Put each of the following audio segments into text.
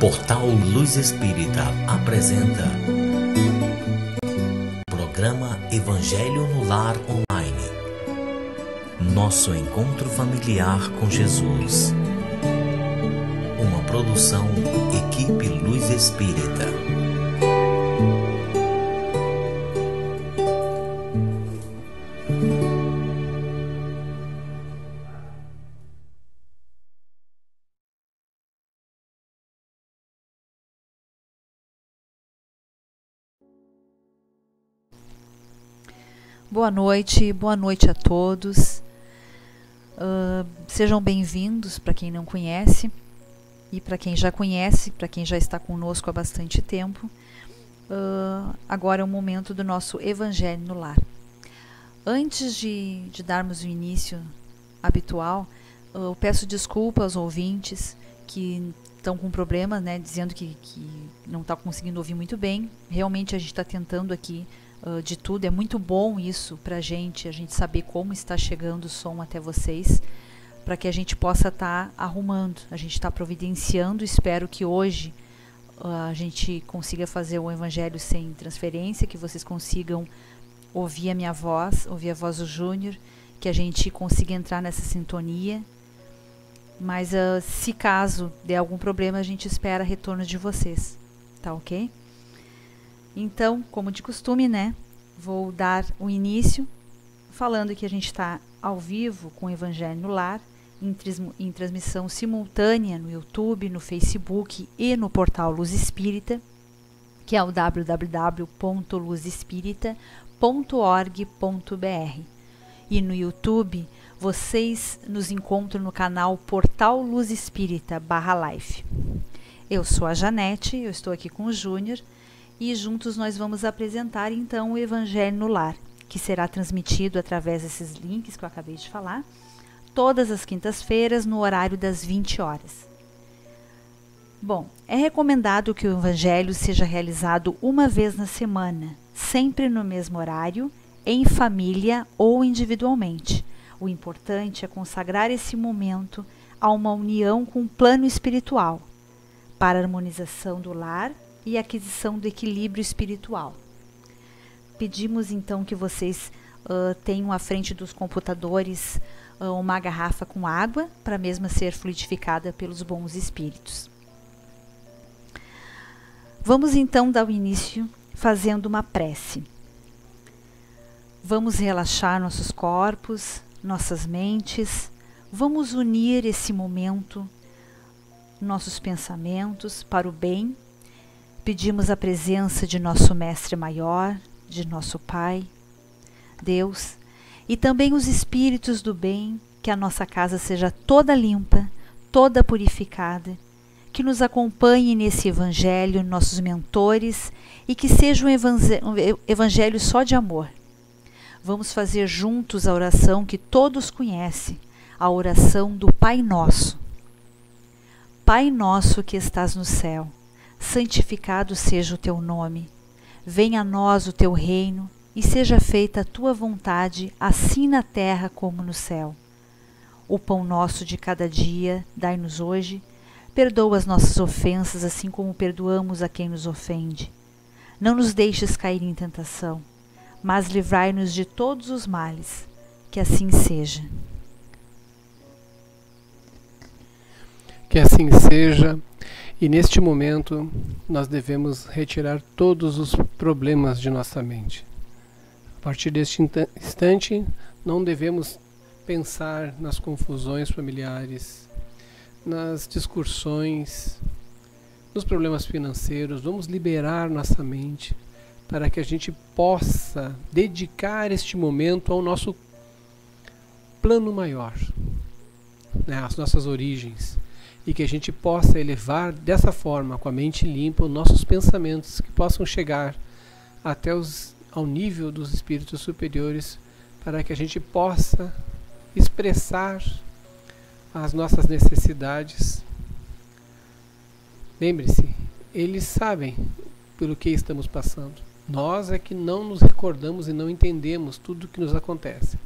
Portal Luz Espírita apresenta Programa Evangelho no Lar Online. Nosso encontro familiar com Jesus. Uma produção Equipe Luz Espírita. Boa noite a todos. Sejam bem-vindos para quem não conhece e para quem já conhece, para quem já está conosco há bastante tempo. Agora é o momento do nosso Evangelho no Lar. Antes de darmos o início habitual, eu peço desculpa aos ouvintes que estão com problema, né, dizendo que não está conseguindo ouvir muito bem. Realmente a gente está tentando aqui de tudo. É muito bom isso para a gente saber como está chegando o som até vocês, para que a gente possa estar arrumando. A gente está providenciando. Espero que hoje a gente consiga fazer o Evangelho sem transferência, que vocês consigam ouvir a minha voz, ouvir a voz do Júnior, que a gente consiga entrar nessa sintonia. Mas se caso der algum problema, a gente espera retorno de vocês, tá ok? Então, como de costume, né, vou dar o início falando que a gente está ao vivo com o Evangelho no Lar, em transmissão simultânea no YouTube, no Facebook e no portal Luz Espírita, que é o www.luzespirita.org.br. E no YouTube, vocês nos encontram no canal Portal Luz Espírita /Live. Eu sou a Janete, eu estou aqui com o Júnior, e juntos nós vamos apresentar então o Evangelho no Lar, que será transmitido através desses links que eu acabei de falar, todas as quintas-feiras no horário das 20 horas. Bom, é recomendado que o Evangelho seja realizado uma vez na semana, sempre no mesmo horário, em família ou individualmente. O importante é consagrar esse momento a uma união com o plano espiritual, para a harmonização do lar e aquisição do equilíbrio espiritual. Pedimos então que vocês tenham à frente dos computadores uma garrafa com água, para a mesma ser fluidificada pelos bons espíritos. Vamos então dar o início fazendo uma prece. Vamos relaxar nossos corpos, nossas mentes, vamos unir esse momento, nossos pensamentos para o bem. Pedimos a presença de nosso Mestre Maior, de nosso Pai, Deus, e também os espíritos do bem, que a nossa casa seja toda limpa, toda purificada, que nos acompanhem nesse Evangelho, nossos mentores, e que seja um Evangelho só de amor. Vamos fazer juntos a oração que todos conhecem, a oração do Pai Nosso. Pai nosso que estás no céu, santificado seja o teu nome. Venha a nós o teu reino e seja feita a tua vontade, assim na terra como no céu. O pão nosso de cada dia dai-nos hoje. Perdoa as nossas ofensas, assim como perdoamos a quem nos ofende. Não nos deixes cair em tentação, mas livrai-nos de todos os males. Que assim seja. Que assim seja. E neste momento nós devemos retirar todos os problemas de nossa mente. A partir deste instante não devemos pensar nas confusões familiares, nas discussões, nos problemas financeiros. Vamos liberar nossa mente para que a gente possa dedicar este momento ao nosso plano maior, né, às nossas origens. E que a gente possa elevar dessa forma, com a mente limpa, os nossos pensamentos, que possam chegar até ao nível dos espíritos superiores, para que a gente possa expressar as nossas necessidades. Lembre-se, eles sabem pelo que estamos passando. Nós é que não nos recordamos e não entendemos tudo o que nos acontece.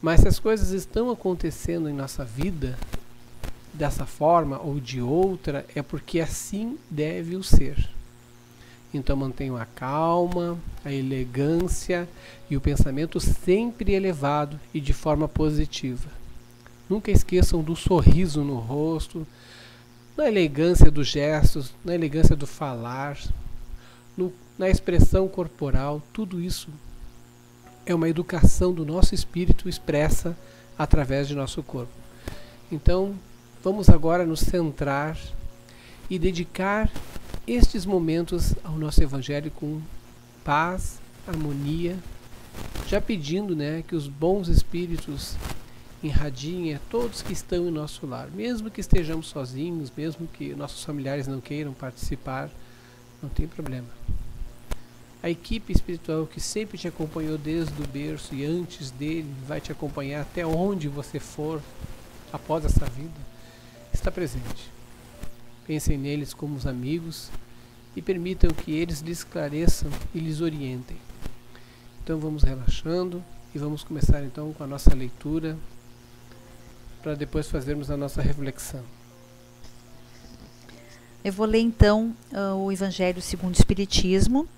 Mas se as coisas estão acontecendo em nossa vida, dessa forma ou de outra, é porque assim deve o ser. Então mantenham a calma, a elegância e o pensamento sempre elevado e de forma positiva. Nunca esqueçam do sorriso no rosto, na elegância dos gestos, na elegância do falar, na expressão corporal. Tudo isso é uma educação do nosso espírito expressa através de nosso corpo. Então, vamos agora nos centrar e dedicar estes momentos ao nosso Evangelho com paz, harmonia, já pedindo, que os bons espíritos irradiem a todos que estão em nosso lar, mesmo que estejamos sozinhos, mesmo que nossos familiares não queiram participar, não tem problema. A equipe espiritual que sempre te acompanhou desde o berço e antes dele vai te acompanhar até onde você for após essa vida, está presente. Pensem neles como os amigos e permitam que eles lhes esclareçam e lhes orientem. Então vamos relaxando e vamos começar então com a nossa leitura para depois fazermos a nossa reflexão. Eu vou ler então o Evangelho segundo o Espiritismo.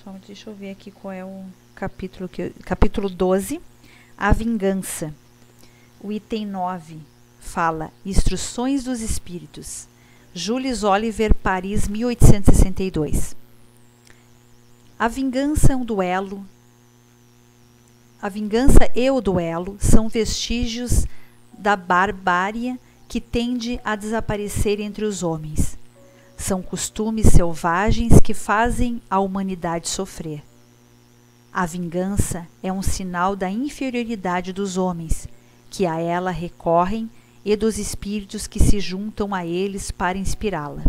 Só deixa eu ver aqui qual é o capítulo. Capítulo 12, a vingança. O item 9 fala Instruções dos Espíritos. Jules Oliver, Paris, 1862. A vingança e o duelo são vestígios da barbárie que tende a desaparecer entre os homens. São costumes selvagens que fazem a humanidade sofrer. A vingança é um sinal da inferioridade dos homens, que a ela recorrem, e dos espíritos que se juntam a eles para inspirá-la.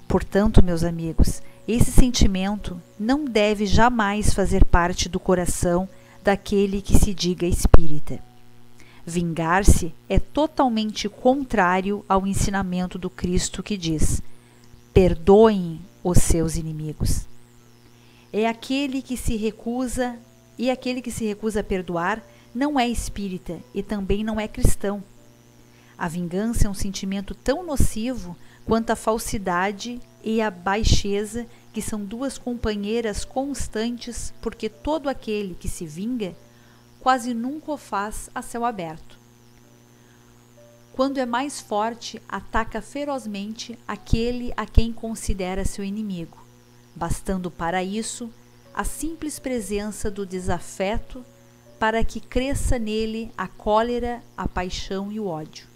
Portanto, meus amigos, esse sentimento não deve jamais fazer parte do coração daquele que se diga espírita. Vingar-se é totalmente contrário ao ensinamento do Cristo que diz: perdoem os seus inimigos. E aquele que se recusa a perdoar não é espírita e também não é cristão. A vingança é um sentimento tão nocivo quanto a falsidade e a baixeza, que são duas companheiras constantes, porque todo aquele que se vinga quase nunca o faz a céu aberto. Quando é mais forte, ataca ferozmente aquele a quem considera seu inimigo, bastando para isso a simples presença do desafeto para que cresça nele a cólera, a paixão e o ódio.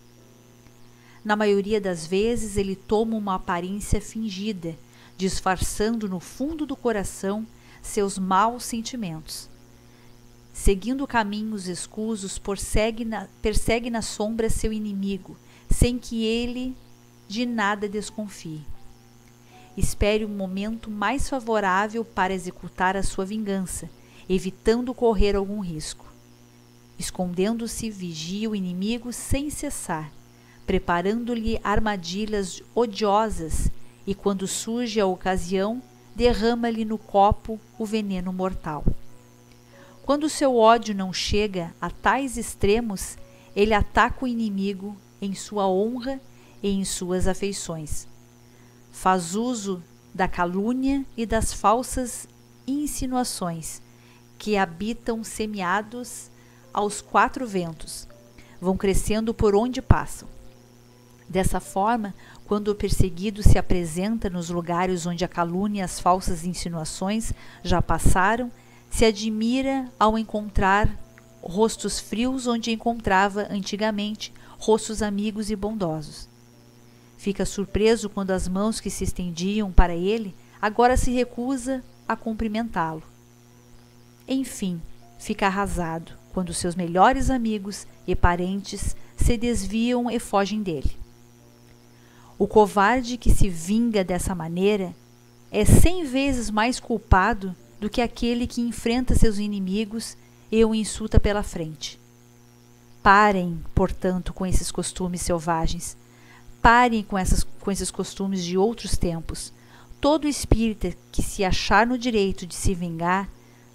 Na maioria das vezes ele toma uma aparência fingida, disfarçando no fundo do coração seus maus sentimentos. Seguindo caminhos escusos, persegue na sombra seu inimigo, sem que ele de nada desconfie. Espere um momento mais favorável para executar a sua vingança, evitando correr algum risco. Escondendo-se, vigia o inimigo sem cessar, preparando-lhe armadilhas odiosas, e quando surge a ocasião, derrama-lhe no copo o veneno mortal. Quando seu ódio não chega a tais extremos, ele ataca o inimigo em sua honra e em suas afeições. Faz uso da calúnia e das falsas insinuações, que habitam semeados aos quatro ventos, vão crescendo por onde passam. Dessa forma, quando o perseguido se apresenta nos lugares onde a calúnia e as falsas insinuações já passaram, se admira ao encontrar rostos frios onde encontrava antigamente rostos amigos e bondosos. Fica surpreso quando as mãos que se estendiam para ele agora se recusa a cumprimentá-lo. Enfim, fica arrasado quando seus melhores amigos e parentes se desviam e fogem dele. O covarde que se vinga dessa maneira é 100 vezes mais culpado do que aquele que enfrenta seus inimigos e o insulta pela frente. Parem, portanto, com esses costumes selvagens. Parem com esses costumes de outros tempos. Todo espírita que se achar no direito de se vingar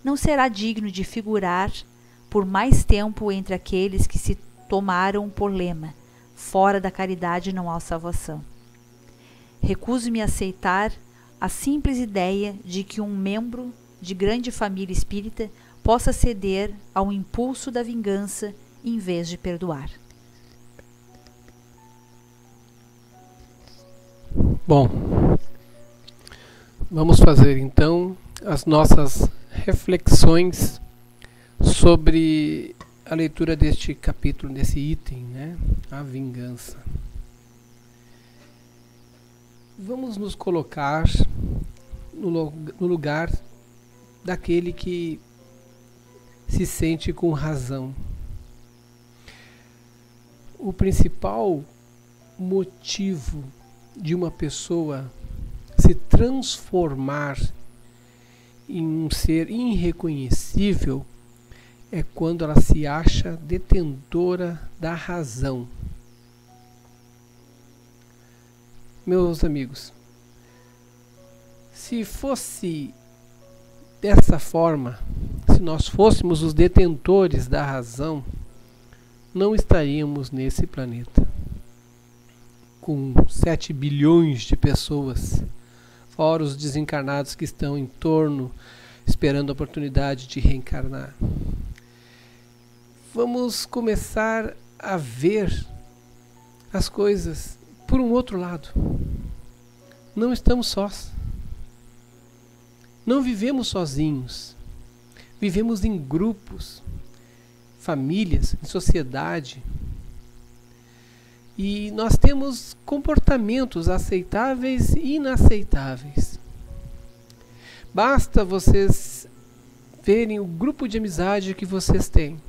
não será digno de figurar por mais tempo entre aqueles que se tomaram por lema: fora da caridade não há salvação. Recuso-me a aceitar a simples ideia de que um membro de grande família espírita possa ceder ao impulso da vingança em vez de perdoar. Bom, vamos fazer então as nossas reflexões sobre a leitura deste capítulo, desse item, né? A vingança. Vamos nos colocar no lugar daquele que se sente com razão. O principal motivo de uma pessoa se transformar em um ser irreconhecível é quando ela se acha detentora da razão. Meus amigos, se fosse dessa forma, se nós fôssemos os detentores da razão, não estaríamos nesse planeta com 7 bilhões de pessoas, fora os desencarnados que estão em torno, esperando a oportunidade de reencarnar. Vamos começar a ver as coisas por um outro lado. Não estamos sós. Não vivemos sozinhos. Vivemos em grupos, famílias, em sociedade. E nós temos comportamentos aceitáveis e inaceitáveis. Basta vocês verem o grupo de amizade que vocês têm.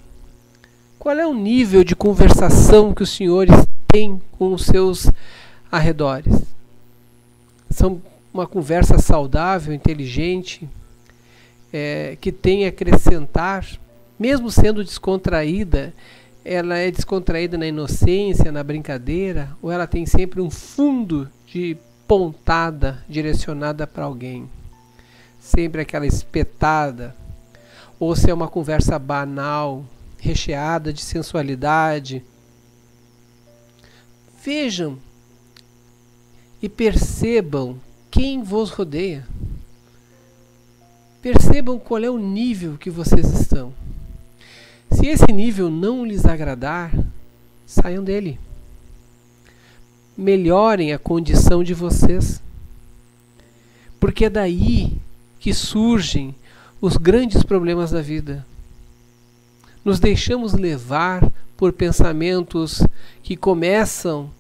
Qual é o nível de conversação que os senhores têm com os seus arredores? São uma conversa saudável, inteligente, que tem a acrescentar, mesmo sendo descontraída, ela é descontraída na inocência, na brincadeira, ou ela tem sempre um fundo de pontada direcionada para alguém? Sempre aquela espetada, ou se é uma conversa banal, recheada de sensualidade. Vejam e percebam quem vos rodeia. Percebam qual é o nível que vocês estão. Se esse nível não lhes agradar, saiam dele. Melhorem a condição de vocês. Porque é daí que surgem os grandes problemas da vida. Nos deixamos levar por pensamentos que começam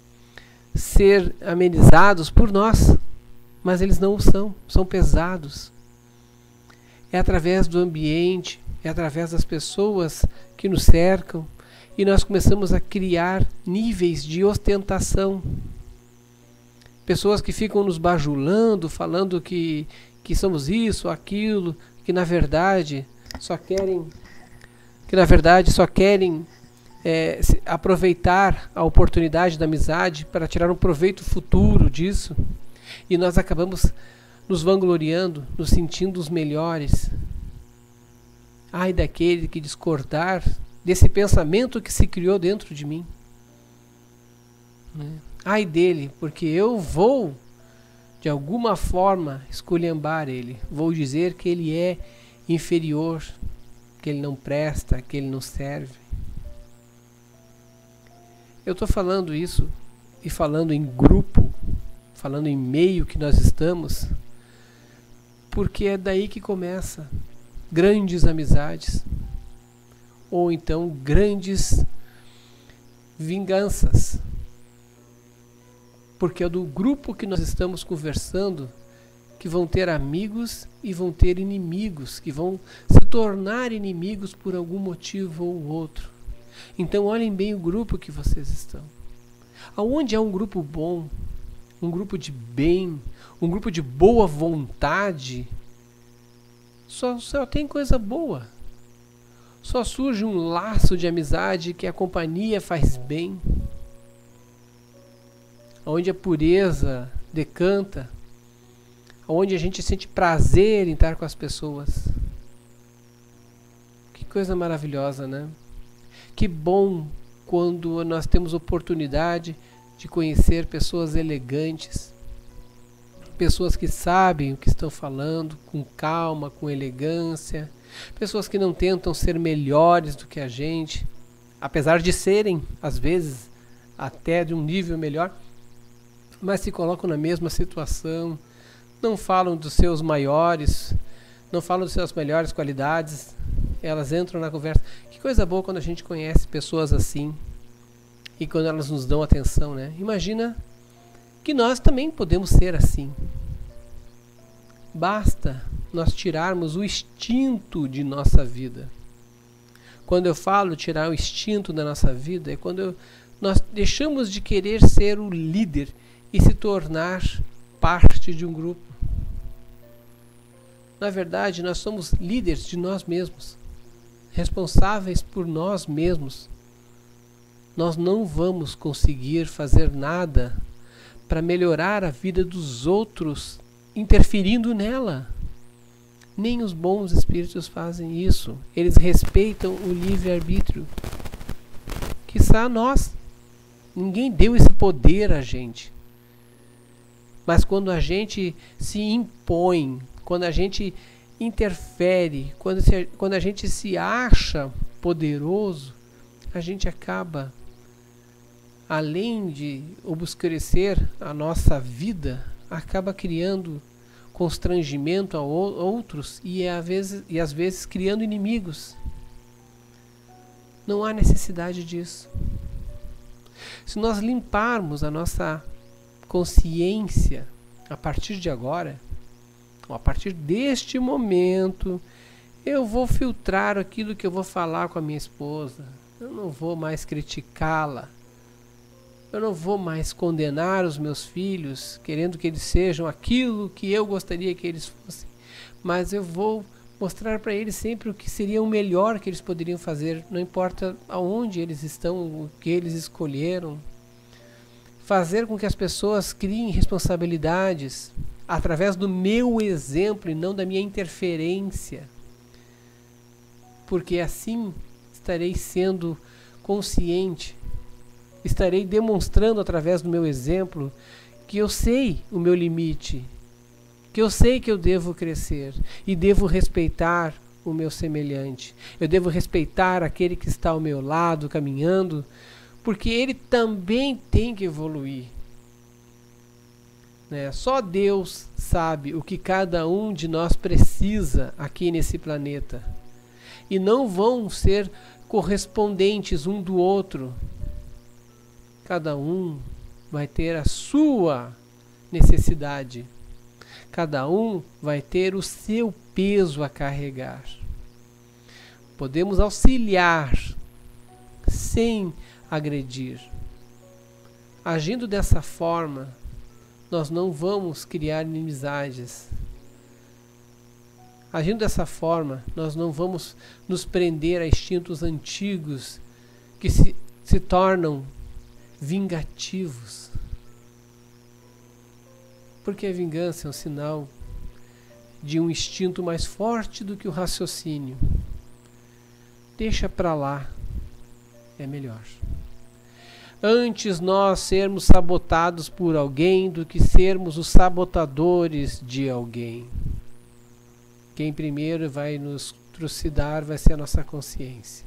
a ser amenizados por nós, mas eles não são, são pesados. É através do ambiente, é através das pessoas que nos cercam, e nós começamos a criar níveis de ostentação. Pessoas que ficam nos bajulando, falando que somos isso, aquilo, que na verdade só querem aproveitar a oportunidade da amizade para tirar um proveito futuro disso. E nós acabamos nos vangloriando, nos sentindo os melhores. Ai daquele que discordar desse pensamento que se criou dentro de mim. Ai dele, porque eu vou, de alguma forma, esculhambar ele. Vou dizer que ele é inferior, que ele não presta, que ele não serve. Eu estou falando isso e falando em grupo, falando em meio que nós estamos, porque é daí que começa grandes amizades, ou então grandes vinganças. Porque é do grupo que nós estamos conversando que vão ter amigos e vão ter inimigos, que vão se tornar inimigos por algum motivo ou outro. Então olhem bem o grupo que vocês estão. Aonde é um grupo bom, um grupo de bem, um grupo de boa vontade, só tem coisa boa. Só surge um laço de amizade que a companhia faz bem. Onde a pureza decanta, onde a gente sente prazer em estar com as pessoas. Que coisa maravilhosa, né? Que bom quando nós temos oportunidade de conhecer pessoas elegantes, pessoas que sabem o que estão falando, com calma, com elegância, pessoas que não tentam ser melhores do que a gente, apesar de serem, às vezes, até de um nível melhor, mas se colocam na mesma situação, não falam dos seus maiores, não falam das suas melhores qualidades, elas entram na conversa. Que coisa boa quando a gente conhece pessoas assim e quando elas nos dão atenção, né? Imagina que nós também podemos ser assim. Basta nós tirarmos o instinto de nossa vida. Quando eu falo tirar o instinto da nossa vida, é quando nós deixamos de querer ser o líder e se tornar parte de um grupo. Na verdade, nós somos líderes de nós mesmos, responsáveis por nós mesmos. Nós não vamos conseguir fazer nada para melhorar a vida dos outros interferindo nela. Nem os bons espíritos fazem isso. Eles respeitam o livre-arbítrio. Quiçá nós. Ninguém deu esse poder a gente. Mas quando a gente se impõe, quando a gente interfere, quando a gente se acha poderoso, a gente acaba, além de obscurecer a nossa vida, acaba criando constrangimento a outros e às vezes criando inimigos. Não há necessidade disso. Se nós limparmos a nossa consciência a partir de agora, a partir deste momento, eu vou filtrar aquilo que eu vou falar com a minha esposa. Eu não vou mais criticá-la. Eu não vou mais condenar os meus filhos, querendo que eles sejam aquilo que eu gostaria que eles fossem. Mas eu vou mostrar para eles sempre o que seria o melhor que eles poderiam fazer, não importa aonde eles estão, o que eles escolheram. Fazer com que as pessoas criem responsabilidades através do meu exemplo e não da minha interferência. Porque assim estarei sendo consciente, estarei demonstrando através do meu exemplo que eu sei o meu limite, que eu sei que eu devo crescer e devo respeitar o meu semelhante. Eu devo respeitar aquele que está ao meu lado, caminhando, porque ele também tem que evoluir. Só Deus sabe o que cada um de nós precisa aqui nesse planeta. E não vão ser correspondentes um do outro. Cada um vai ter a sua necessidade. Cada um vai ter o seu peso a carregar. Podemos auxiliar sem agredir. Agindo dessa forma, nós não vamos criar inimizades. Agindo dessa forma, nós não vamos nos prender a instintos antigos que se tornam vingativos. Porque a vingança é um sinal de um instinto mais forte do que o raciocínio. Deixa pra lá, é melhor. Antes nós sermos sabotados por alguém do que sermos os sabotadores de alguém. Quem primeiro vai nos trucidar vai ser a nossa consciência.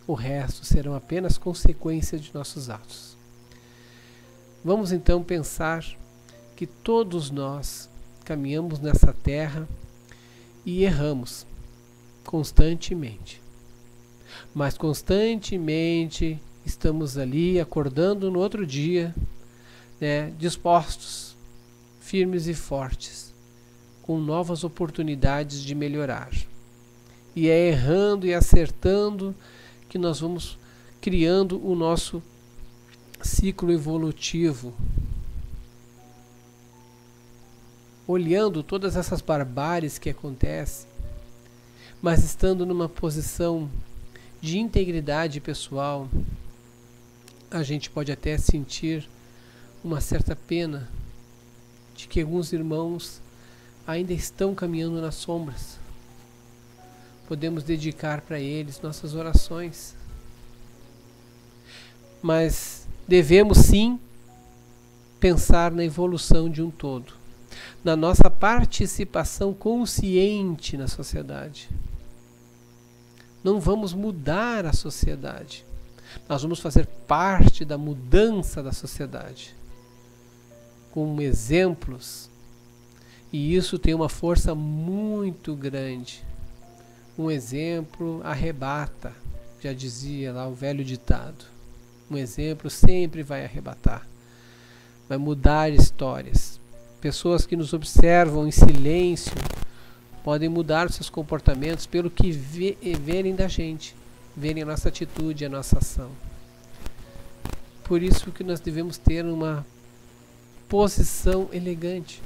O resto serão apenas consequências de nossos atos. Vamos então pensar que todos nós caminhamos nessa terra e erramos constantemente. Mas constantemente estamos ali acordando no outro dia, dispostos, firmes e fortes, com novas oportunidades de melhorar. E é errando e acertando que nós vamos criando o nosso ciclo evolutivo. Olhando todas essas barbáries que acontecem, mas estando numa posição de integridade pessoal, a gente pode até sentir uma certa pena de que alguns irmãos ainda estão caminhando nas sombras. Podemos dedicar para eles nossas orações. mas devemos sim pensar na evolução de um todo, na nossa participação consciente na sociedade. Não vamos mudar a sociedade, nós vamos fazer parte da mudança da sociedade, com exemplos, e isso tem uma força muito grande. Um exemplo arrebata, já dizia lá o velho ditado. Um exemplo sempre vai arrebatar, vai mudar histórias. Pessoas que nos observam em silêncio podem mudar seus comportamentos pelo que verem da gente, verem a nossa atitude, a nossa ação. Por isso que nós devemos ter uma posição elegante,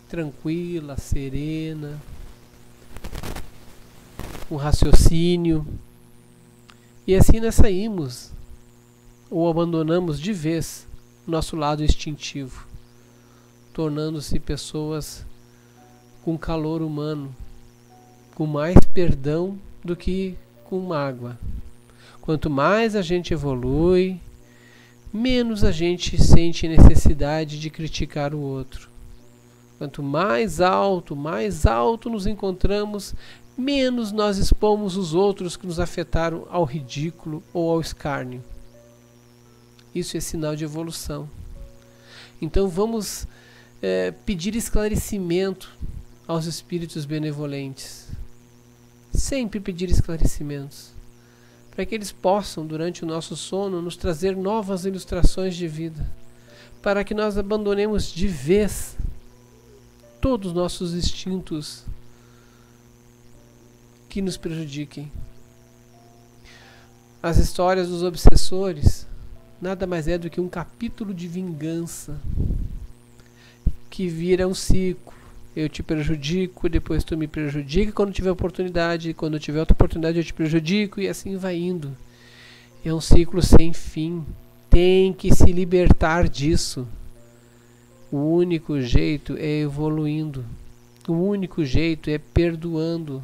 tranquila, serena, um raciocínio, e assim nós saímos ou abandonamos de vez o nosso lado instintivo, tornando-se pessoas com calor humano, com mais perdão do que com mágoa. Quanto mais a gente evolui, menos a gente sente necessidade de criticar o outro. Quanto mais alto nos encontramos, menos nós expomos os outros que nos afetaram ao ridículo ou ao escárnio. Isso é sinal de evolução. Então vamos pedir esclarecimento aos espíritos benevolentes. Sempre pedir esclarecimentos, para que eles possam, durante o nosso sono, nos trazer novas ilustrações de vida, para que nós abandonemos de vez todos os nossos instintos que nos prejudiquem. As histórias dos obsessores nada mais é do que um capítulo de vingança que vira um ciclo. Eu te prejudico, depois tu me prejudica quando tiver oportunidade, quando eu tiver outra oportunidade eu te prejudico, e assim vai indo. É um ciclo sem fim. Tem que se libertar disso. O único jeito é evoluindo. O único jeito é perdoando.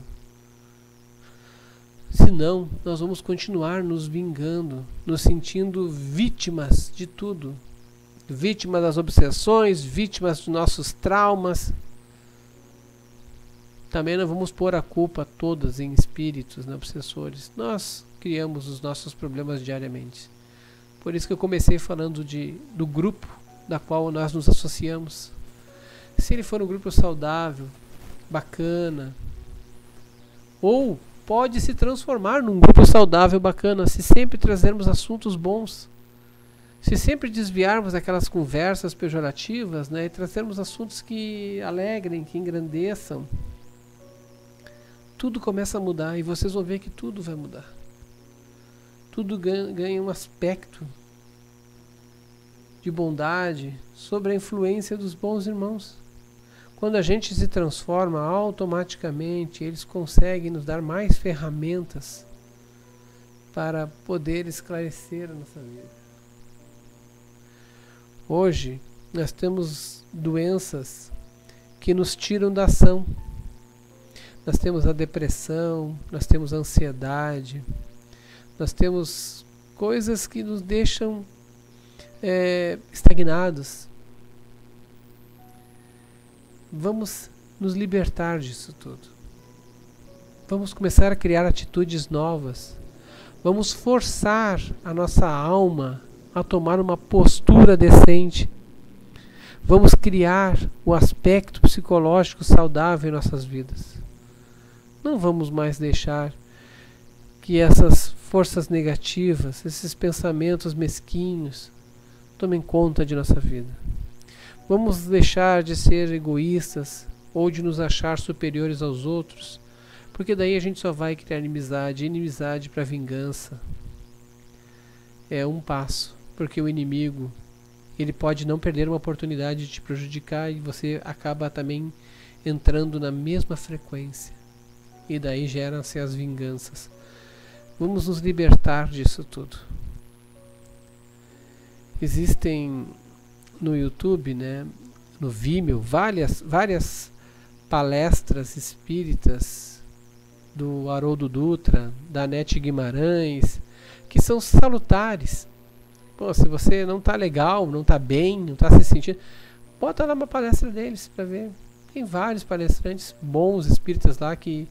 Senão, nós vamos continuar nos vingando, nos sentindo vítimas de tudo. Vítimas das obsessões, vítimas dos nossos traumas. Também não vamos pôr a culpa todas em espíritos, obsessores. Nós criamos os nossos problemas diariamente. Por isso que eu comecei falando do grupo da qual nós nos associamos. Se ele for um grupo saudável, bacana, ou pode se transformar num grupo saudável, bacana, se sempre trazermos assuntos bons, se sempre desviarmos aquelas conversas pejorativas, e trazermos assuntos que alegrem, que engrandeçam, tudo começa a mudar, e vocês vão ver que tudo vai mudar. Tudo ganha um aspecto de bondade sobre a influência dos bons irmãos. Quando a gente se transforma, automaticamente eles conseguem nos dar mais ferramentas para poder esclarecer a nossa vida. Hoje nós temos doenças que nos tiram da ação. Nós temos a depressão, nós temos a ansiedade, nós temos coisas que nos deixam estagnados. Vamos nos libertar disso tudo. Vamos começar a criar atitudes novas. Vamos forçar a nossa alma a tomar uma postura decente. Vamos criar o aspecto psicológico saudável em nossas vidas. Não vamos mais deixar que essas forças negativas, esses pensamentos mesquinhos, tomem conta de nossa vida. Vamos deixar de ser egoístas ou de nos achar superiores aos outros, porque daí a gente só vai criar inimizade para vingança. É um passo, porque o inimigo, ele pode não perder uma oportunidade de te prejudicar e você acaba também entrando na mesma frequência. E daí geram-se as vinganças. Vamos nos libertar disso tudo. Existem no YouTube, no Vimeo, várias palestras espíritas do Haroldo Dutra, da Nete Guimarães, que são salutares. Pô, se você não está legal, não está bem, não está se sentindo, bota lá uma palestra deles para ver. Tem vários palestrantes bons, espíritas lá, que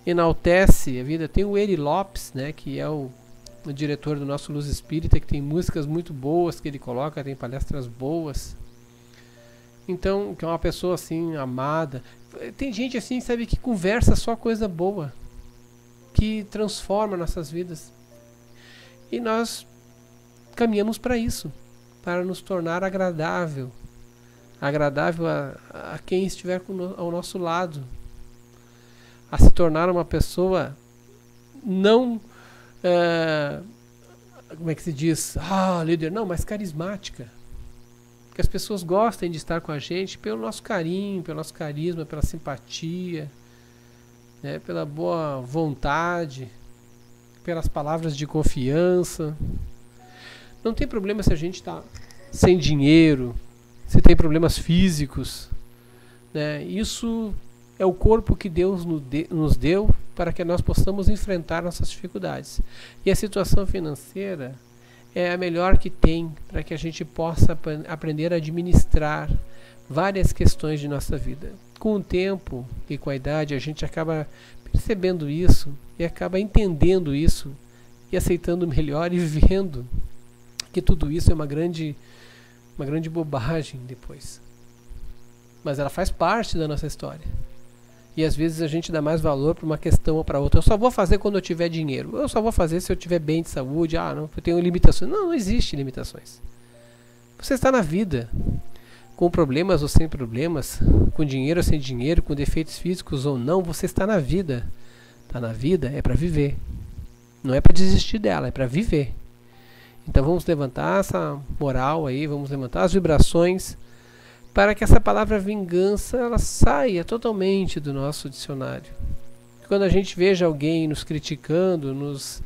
enaltece a vida. Tem o Eri Lopes, né, que é o diretor do nosso Luz Espírita, que tem músicas muito boas que ele coloca, tem palestras boas. Então, que é uma pessoa assim, amada. Tem gente assim, sabe, que conversa só coisa boa, que transforma nossas vidas. E nós caminhamos para isso, para nos tornar agradável a quem estiver ao nosso lado, a se tornar uma pessoa não, como é que se diz, líder, não, mas carismática, que as pessoas gostem de estar com a gente pelo nosso carinho, pelo nosso carisma, pela simpatia, né, pela boa vontade, pelas palavras de confiança. Não tem problema se a gente está sem dinheiro, se tem problemas físicos, né? Isso é o corpo que Deus nos deu para que nós possamos enfrentar nossas dificuldades. E a situação financeira é a melhor que tem para que a gente possa aprender a administrar várias questões de nossa vida. Com o tempo e com a idade, a gente acaba percebendo isso e acaba entendendo isso e aceitando melhor e vendo que tudo isso é uma grande bobagem depois. Mas ela faz parte da nossa história. E às vezes a gente dá mais valor para uma questão ou para outra. Eu só vou fazer quando eu tiver dinheiro. Eu só vou fazer se eu tiver bem de saúde. Não, eu tenho limitações. Não existe limitações. Você está na vida, com problemas ou sem problemas, com dinheiro ou sem dinheiro, com defeitos físicos ou não, você está na vida. Está na vida é para viver. Não é para desistir dela, é para viver. Então vamos levantar essa moral aí, vamos levantar as vibrações para que essa palavra vingança ela saia totalmente do nosso dicionário. Quando a gente veja alguém nos criticando, nos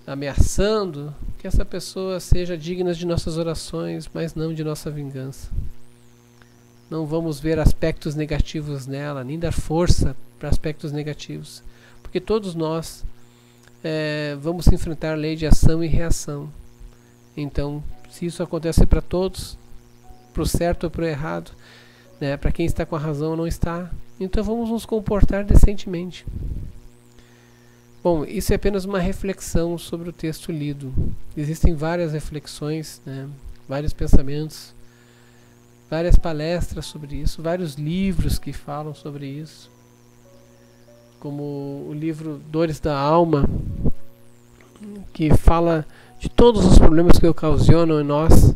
ameaçando, que essa pessoa seja digna de nossas orações, mas não de nossa vingança. Não vamos ver aspectos negativos nela, nem dar força para aspectos negativos, porque todos nós vamos enfrentar a lei de ação e reação. Então, se isso acontece para todos, para o certo ou para o errado, né, para quem está com a razão ou não está, então vamos nos comportar decentemente. Bom, isso é apenas uma reflexão sobre o texto lido. Existem várias reflexões, né, vários pensamentos, várias palestras sobre isso, vários livros que falam sobre isso, como o livro Dores da Alma, que fala de todos os problemas que ocasionam em nós,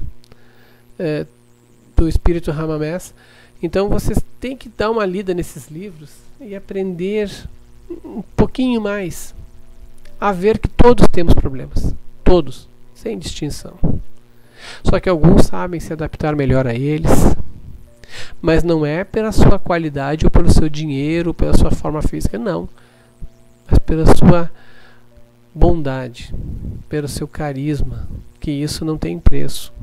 do Espírito Ramamés. Então vocês têm que dar uma lida nesses livros e aprender um pouquinho mais a ver que todos temos problemas, todos, sem distinção. Só que alguns sabem se adaptar melhor a eles, mas não é pela sua qualidade ou pelo seu dinheiro ou pela sua forma física, não, mas pela sua bondade, pelo seu carisma, que isso não tem preço.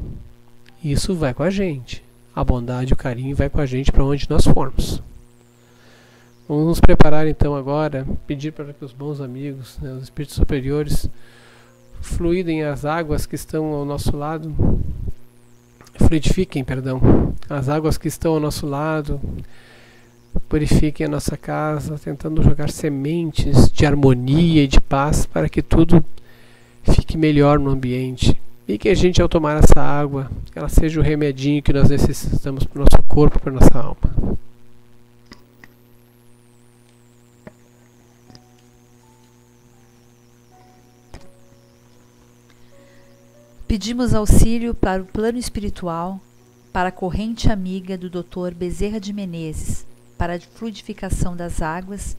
Isso vai com a gente. A bondade e o carinho vai com a gente para onde nós formos. Vamos nos preparar então agora, pedir para que os bons amigos, né, os espíritos superiores, fluidem as águas que estão ao nosso lado, fluidifiquem, as águas que estão ao nosso lado, purifiquem a nossa casa, tentando jogar sementes de harmonia e de paz para que tudo fique melhor no ambiente. E que a gente, ao tomar essa água, ela seja o remedinho que nós necessitamos para o nosso corpo, para a nossa alma. Pedimos auxílio para o plano espiritual, para a corrente amiga do Dr. Bezerra de Menezes, para a fluidificação das águas,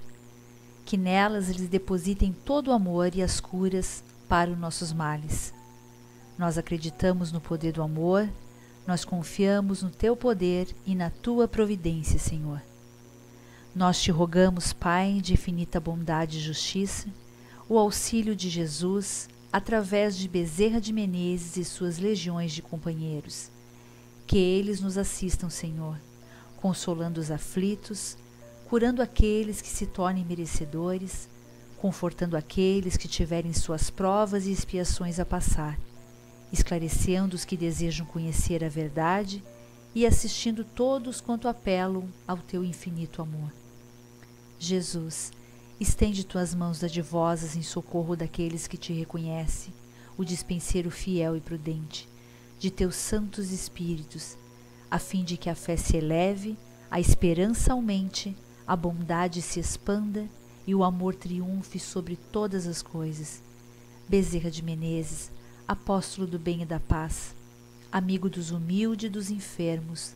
que nelas eles depositem todo o amor e as curas para os nossos males. Nós acreditamos no poder do amor, nós confiamos no Teu poder e na Tua providência, Senhor. Nós te rogamos, Pai de infinita bondade e justiça, o auxílio de Jesus, através de Bezerra de Menezes e suas legiões de companheiros. Que eles nos assistam, Senhor, consolando os aflitos, curando aqueles que se tornem merecedores, confortando aqueles que tiverem suas provas e expiações a passar, esclarecendo os que desejam conhecer a verdade e assistindo todos quanto apelam ao teu infinito amor. Jesus, estende tuas mãos dadivosas em socorro daqueles que te reconhecem, o dispenseiro fiel e prudente de teus santos espíritos, a fim de que a fé se eleve, a esperança aumente, a bondade se expanda e o amor triunfe sobre todas as coisas. Bezerra de Menezes, apóstolo do bem e da paz, amigo dos humildes e dos enfermos,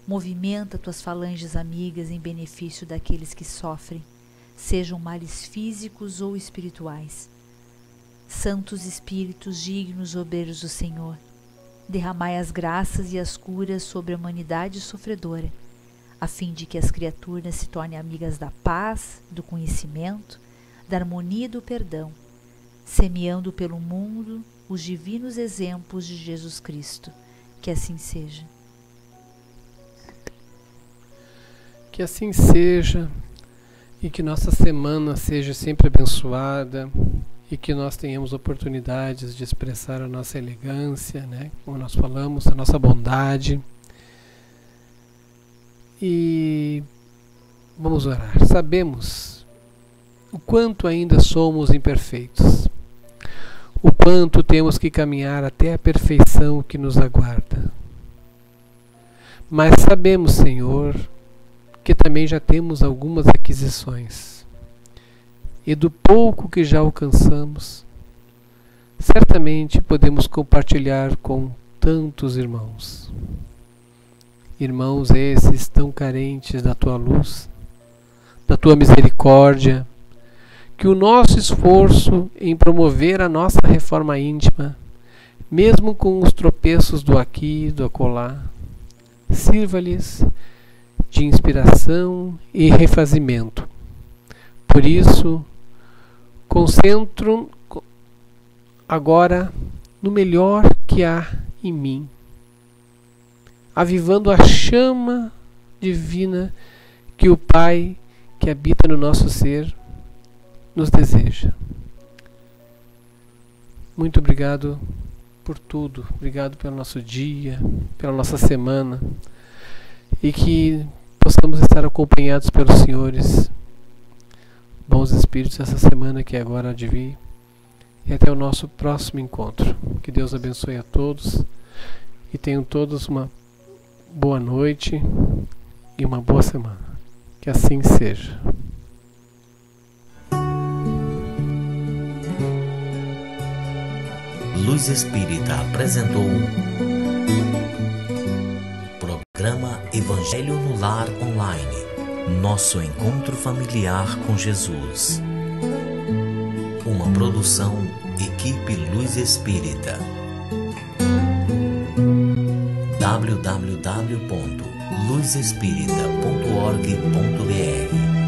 movimenta tuas falanges amigas em benefício daqueles que sofrem, sejam males físicos ou espirituais. Santos Espíritos dignos obreiros do Senhor, derramai as graças e as curas sobre a humanidade sofredora, a fim de que as criaturas se tornem amigas da paz, do conhecimento, da harmonia e do perdão, semeando pelo mundo os divinos exemplos de Jesus Cristo. Que assim seja. Que assim seja, e que nossa semana seja sempre abençoada, e que nós tenhamos oportunidades de expressar a nossa elegância, né? Como nós falamos, a nossa bondade. E vamos orar. Sabemos o quanto ainda somos imperfeitos, o quanto temos que caminhar até a perfeição que nos aguarda. Mas sabemos, Senhor, que também já temos algumas aquisições. E do pouco que já alcançamos, certamente podemos compartilhar com tantos irmãos. Irmãos esses tão carentes da tua luz, da tua misericórdia, que o nosso esforço em promover a nossa reforma íntima, mesmo com os tropeços do aqui e do acolá, sirva-lhes de inspiração e refazimento. Por isso, concentro agora no melhor que há em mim, avivando a chama divina que o Pai que habita no nosso ser nos deseja. Muito obrigado por tudo, obrigado pelo nosso dia, pela nossa semana, e que possamos estar acompanhados pelos senhores bons espíritos essa semana que agora há de vir, e até o nosso próximo encontro. Que Deus abençoe a todos e tenham todos uma boa noite e uma boa semana. Que assim seja. Luz Espírita apresentou programa Evangelho no Lar Online. Nosso encontro familiar com Jesus. Uma produção Equipe Luz Espírita. www.luzespírita.org.br